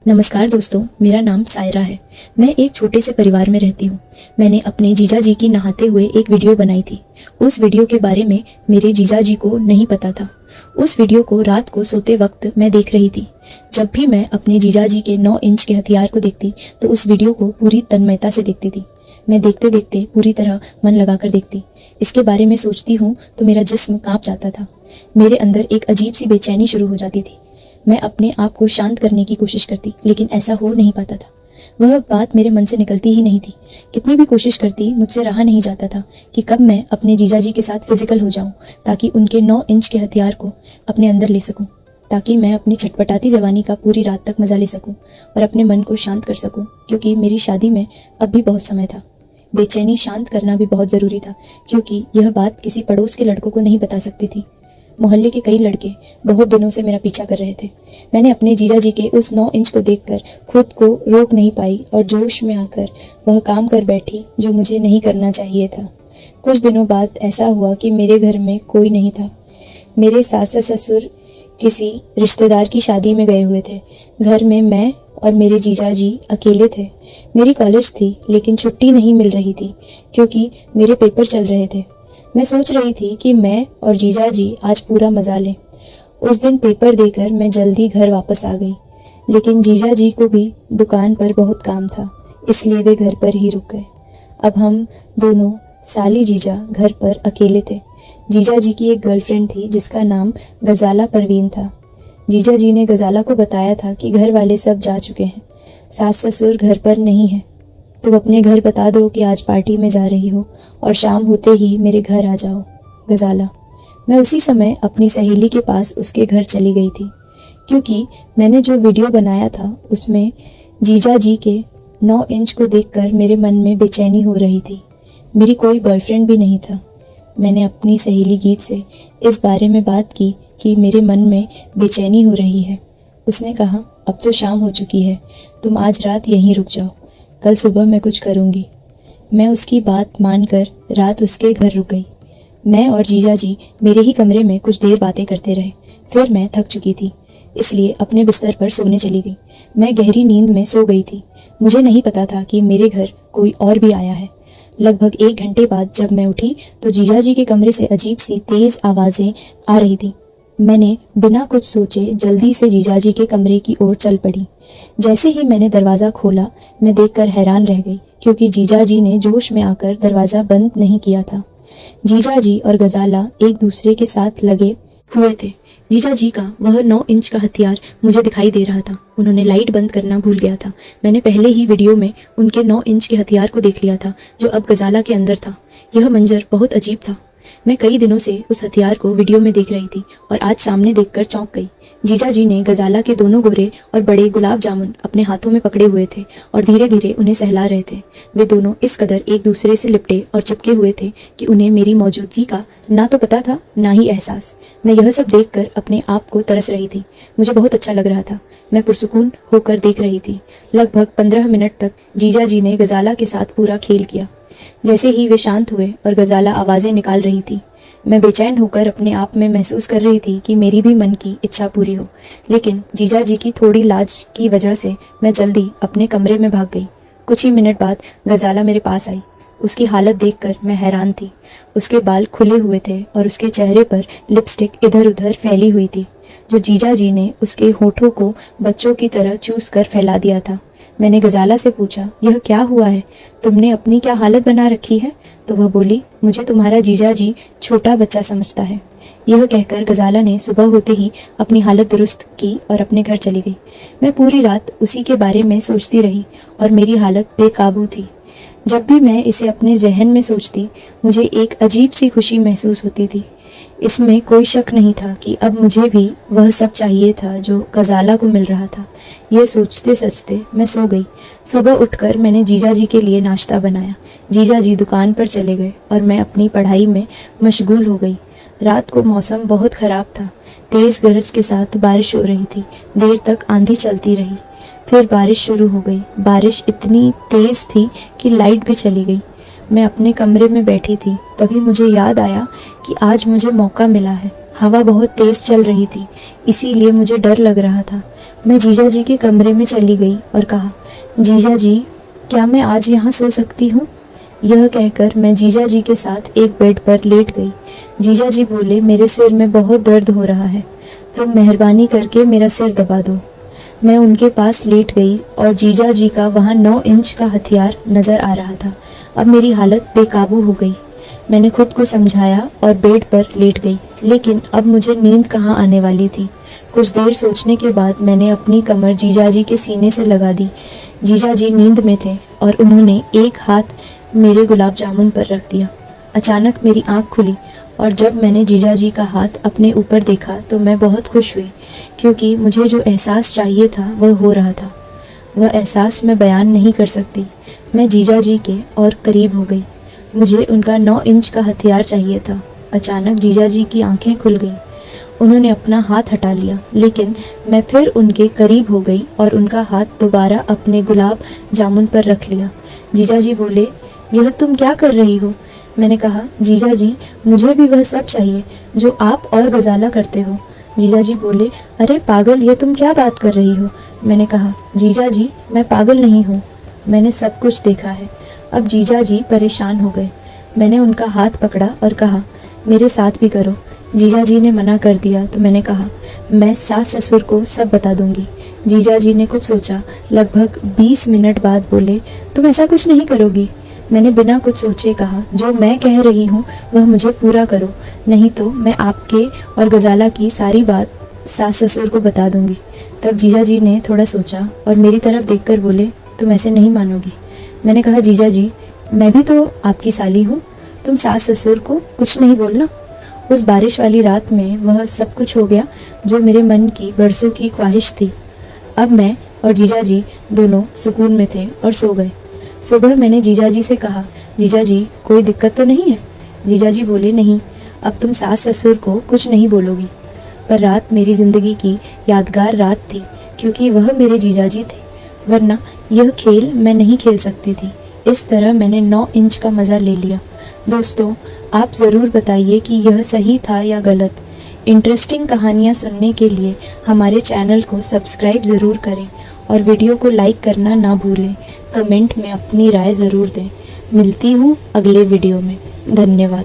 नमस्कार दोस्तों, मेरा नाम सायरा है। मैं एक छोटे से परिवार में रहती हूँ। मैंने अपने जीजा जी की नहाते हुए एक वीडियो बनाई थी। उस वीडियो के बारे में मेरे जीजा जी को नहीं पता था। उस वीडियो को रात को सोते वक्त मैं देख रही थी। जब भी मैं अपने जीजा जी के 9 इंच के हथियार को देखती तो उस वीडियो को पूरी तन्मयता से देखती थी। मैं देखते देखते पूरी तरह मन लगाकर देखती। इसके बारे में सोचती हूँ तो मेरा जिस्म कांप जाता था। मेरे अंदर एक अजीब सी बेचैनी शुरू हो जाती थी। मैं अपने आप को शांत करने की कोशिश करती, लेकिन ऐसा हो नहीं पाता था। वह बात मेरे मन से निकलती ही नहीं थी। कितनी भी कोशिश करती, मुझसे रहा नहीं जाता था कि कब मैं अपने जीजा जी के साथ फिजिकल हो जाऊं, ताकि उनके 9 इंच के हथियार को अपने अंदर ले सकूं, ताकि मैं अपनी छटपटाती जवानी का पूरी रात तक मजा ले सकूं और अपने मन को शांत कर सकूं, क्योंकि मेरी शादी में अब भी बहुत समय था। बेचैनी शांत करना भी बहुत ज़रूरी था, क्योंकि यह बात किसी पड़ोस के लड़कों को नहीं बता सकती थी। मोहल्ले के कई लड़के बहुत दिनों से मेरा पीछा कर रहे थे। मैंने अपने जीजा जी के उस 9 इंच को देखकर खुद को रोक नहीं पाई और जोश में आकर वह काम कर बैठी जो मुझे नहीं करना चाहिए था। कुछ दिनों बाद ऐसा हुआ कि मेरे घर में कोई नहीं था। मेरे सास ससुर किसी रिश्तेदार की शादी में गए हुए थे। घर में मैं और मेरे जीजा जी अकेले थे। मेरी कॉलेज थी, लेकिन छुट्टी नहीं मिल रही थी क्योंकि मेरे पेपर चल रहे थे। मैं सोच रही थी कि मैं और जीजा जी आज पूरा मजा लें। उस दिन पेपर देकर मैं जल्दी घर वापस आ गई, लेकिन जीजा जी को भी दुकान पर बहुत काम था, इसलिए वे घर पर ही रुक गए। अब हम दोनों साली जीजा घर पर अकेले थे। जीजा जी की एक गर्लफ्रेंड थी जिसका नाम गजाला परवीन था। जीजा जी ने गजाला को बताया था कि घर वाले सब जा चुके हैं, सास ससुर घर पर नहीं है। तुम अपने घर बता दो कि आज पार्टी में जा रही हो और शाम होते ही मेरे घर आ जाओ, गजाला। मैं उसी समय अपनी सहेली के पास उसके घर चली गई थी, क्योंकि मैंने जो वीडियो बनाया था उसमें जीजा जी के 9 इंच को देखकर मेरे मन में बेचैनी हो रही थी। मेरी कोई बॉयफ्रेंड भी नहीं था। मैंने अपनी सहेली गीत से इस बारे में बात की कि मेरे मन में बेचैनी हो रही है। उसने कहा, अब तो शाम हो चुकी है, तुम आज रात यहीं रुक जाओ, कल सुबह मैं कुछ करूँगी। मैं उसकी बात मानकर रात उसके घर रुक गई। मैं और जीजा जी मेरे ही कमरे में कुछ देर बातें करते रहे। फिर मैं थक चुकी थी, इसलिए अपने बिस्तर पर सोने चली गई। मैं गहरी नींद में सो गई थी। मुझे नहीं पता था कि मेरे घर कोई और भी आया है। लगभग 1 घंटे बाद जब मैं उठी तो जीजा जी के कमरे से अजीब सी तेज़ आवाज़ें आ रही थी। मैंने बिना कुछ सोचे जल्दी से जीजा जी के कमरे की ओर चल पड़ी। जैसे ही मैंने दरवाज़ा खोला, मैं देखकर हैरान रह गई, क्योंकि जीजा जी ने जोश में आकर दरवाज़ा बंद नहीं किया था। जीजा जी और गजाला एक दूसरे के साथ लगे हुए थे। जीजा जी का वह 9 इंच का हथियार मुझे दिखाई दे रहा था। उन्होंने लाइट बंद करना भूल गया था। मैंने पहले ही वीडियो में उनके 9 इंच के हथियार को देख लिया था, जो अब गजाला के अंदर था। यह मंजर बहुत अजीब था। मैं कई दिनों से उस हथियार को वीडियो में देख रही थी और आज सामने देखकर चौंक गई। जीजा जी ने गजाला के दोनों गोरे और बड़े गुलाब जामुन अपने हाथों में पकड़े हुए थे और धीरे धीरे उन्हें सहला रहे थे। वे दोनों इस कदर एक दूसरे से लिपटे और चिपके हुए थे कि उन्हें मेरी मौजूदगी का ना तो पता था, ना ही एहसास। मैं यह सब देखकर अपने आप को तरस रही थी। मुझे बहुत अच्छा लग रहा था। मैं पुरसुकून होकर देख रही थी। लगभग 15 मिनट तक जीजा जी ने गजाला के साथ पूरा खेल किया। जैसे ही वे शांत हुए और गजाला आवाज़ें निकाल रही थी, मैं बेचैन होकर अपने आप में महसूस कर रही थी कि मेरी भी मन की इच्छा पूरी हो। लेकिन जीजा जी की थोड़ी लाज की वजह से मैं जल्दी अपने कमरे में भाग गई। कुछ ही मिनट बाद गजाला मेरे पास आई। उसकी हालत देखकर मैं हैरान थी। उसके बाल खुले हुए थे और उसके चेहरे पर लिपस्टिक इधर उधर फैली हुई थी, जो जीजा जी ने उसके होठों को बच्चों की तरह चूस कर फैला दिया था। मैंने गजाला से पूछा, यह क्या हुआ है? तुमने अपनी क्या हालत बना रखी है? तो वह बोली, मुझे तुम्हारा जीजा जी छोटा बच्चा समझता है। यह कहकर गजाला ने सुबह होते ही अपनी हालत दुरुस्त की और अपने घर चली गई। मैं पूरी रात उसी के बारे में सोचती रही और मेरी हालत बेकाबू थी। जब भी मैं इसे अपने जहन में सोचती, मुझे एक अजीब सी खुशी महसूस होती थी। इसमें कोई शक नहीं था कि अब मुझे भी वह सब चाहिए था जो गजाला को मिल रहा था। यह सोचते सोचते मैं सो गई। सुबह उठकर मैंने जीजा जी के लिए नाश्ता बनाया। जीजा जी दुकान पर चले गए और मैं अपनी पढ़ाई में मशगूल हो गई। रात को मौसम बहुत ख़राब था। तेज़ गरज के साथ बारिश हो रही थी। देर तक आंधी चलती रही। फिर बारिश शुरू हो गई। बारिश इतनी तेज़ थी कि लाइट भी चली गई। मैं अपने कमरे में बैठी थी, तभी मुझे याद आया कि आज मुझे मौका मिला है। हवा बहुत तेज़ चल रही थी, इसीलिए मुझे डर लग रहा था। मैं जीजा जी के कमरे में चली गई और कहा, जीजा जी, क्या मैं आज यहाँ सो सकती हूँ? यह कहकर मैं जीजा जी के साथ एक बेड पर लेट गई। जीजा जी बोले, मेरे सिर में बहुत दर्द हो रहा है, तुम मेहरबानी करके मेरा सिर दबा दो। मैं उनके पास लेट गई और जीजा जी का वहाँ 9 इंच का हथियार नज़र आ रहा था। अब मेरी हालत बेकाबू हो गई। मैंने खुद को समझाया और बेड पर लेट गई, लेकिन अब मुझे नींद कहाँ आने वाली थी। कुछ देर सोचने के बाद मैंने अपनी कमर जीजा जी के सीने से लगा दी। जीजा जी नींद में थे और उन्होंने एक हाथ मेरे गुलाब जामुन पर रख दिया। अचानक मेरी आँख खुली और जब मैंने जीजा जी का हाथ अपने ऊपर देखा तो मैं बहुत खुश हुई, क्योंकि मुझे जो एहसास चाहिए था वह हो रहा था। वह एहसास मैं बयान नहीं कर सकती। मैं जीजा जी के और करीब हो गई। मुझे उनका 9 इंच का हथियार चाहिए था। अचानक जीजा जी की आंखें खुल गईं। उन्होंने अपना हाथ हटा लिया, लेकिन मैं फिर उनके करीब हो गई और उनका हाथ दोबारा अपने गुलाब जामुन पर रख लिया। जीजा जी बोले, यह तुम क्या कर रही हो? मैंने कहा, जीजा जी, मुझे भी वह सब चाहिए जो आप और गजाला करते हो। जीजा जी बोले, अरे पागल, ये तुम क्या बात कर रही हो? मैंने कहा, जीजा जी, मैं पागल नहीं हूँ, मैंने सब कुछ देखा है। अब जीजा जी परेशान हो गए। मैंने उनका हाथ पकड़ा और कहा, मेरे साथ भी करो। जीजा जी ने मना कर दिया तो मैंने कहा, मैं सास ससुर को सब बता दूंगी। जीजा जी ने कुछ सोचा, लगभग 20 मिनट बाद बोले, तुम ऐसा कुछ नहीं करोगी? मैंने बिना कुछ सोचे कहा, जो मैं कह रही हूँ वह मुझे पूरा करो, नहीं तो मैं आपके और गजाला की सारी बात सास ससुर को बता दूंगी। तब जीजा जी ने थोड़ा सोचा और मेरी तरफ देखकर बोले, तुम ऐसे नहीं मानोगी। मैंने कहा, जीजा जी, मैं भी तो आपकी साली हूँ, तुम सास ससुर को कुछ नहीं बोलना। उस बारिश वाली रात में वह सब कुछ हो गया जो मेरे मन की बरसों की ख्वाहिश थी। अब मैं और जीजा जी दोनों सुकून में थे और सो गए। सुबह मैंने जीजा जी से कहा, जीजा जी, कोई दिक्कत तो नहीं है? जीजा जी बोले, नहीं, अब तुम सास ससुर को कुछ नहीं बोलोगी। पर रात मेरी ज़िंदगी की यादगार रात थी, क्योंकि वह मेरे जीजा जी थे, वरना यह खेल मैं नहीं खेल सकती थी। इस तरह मैंने 9 इंच का मज़ा ले लिया। दोस्तों, आप ज़रूर बताइए कि यह सही था या गलत। इंटरेस्टिंग कहानियाँ सुनने के लिए हमारे चैनल को सब्सक्राइब ज़रूर करें और वीडियो को लाइक करना ना भूलें। कमेंट में अपनी राय ज़रूर दें। मिलती हूँ अगले वीडियो में। धन्यवाद।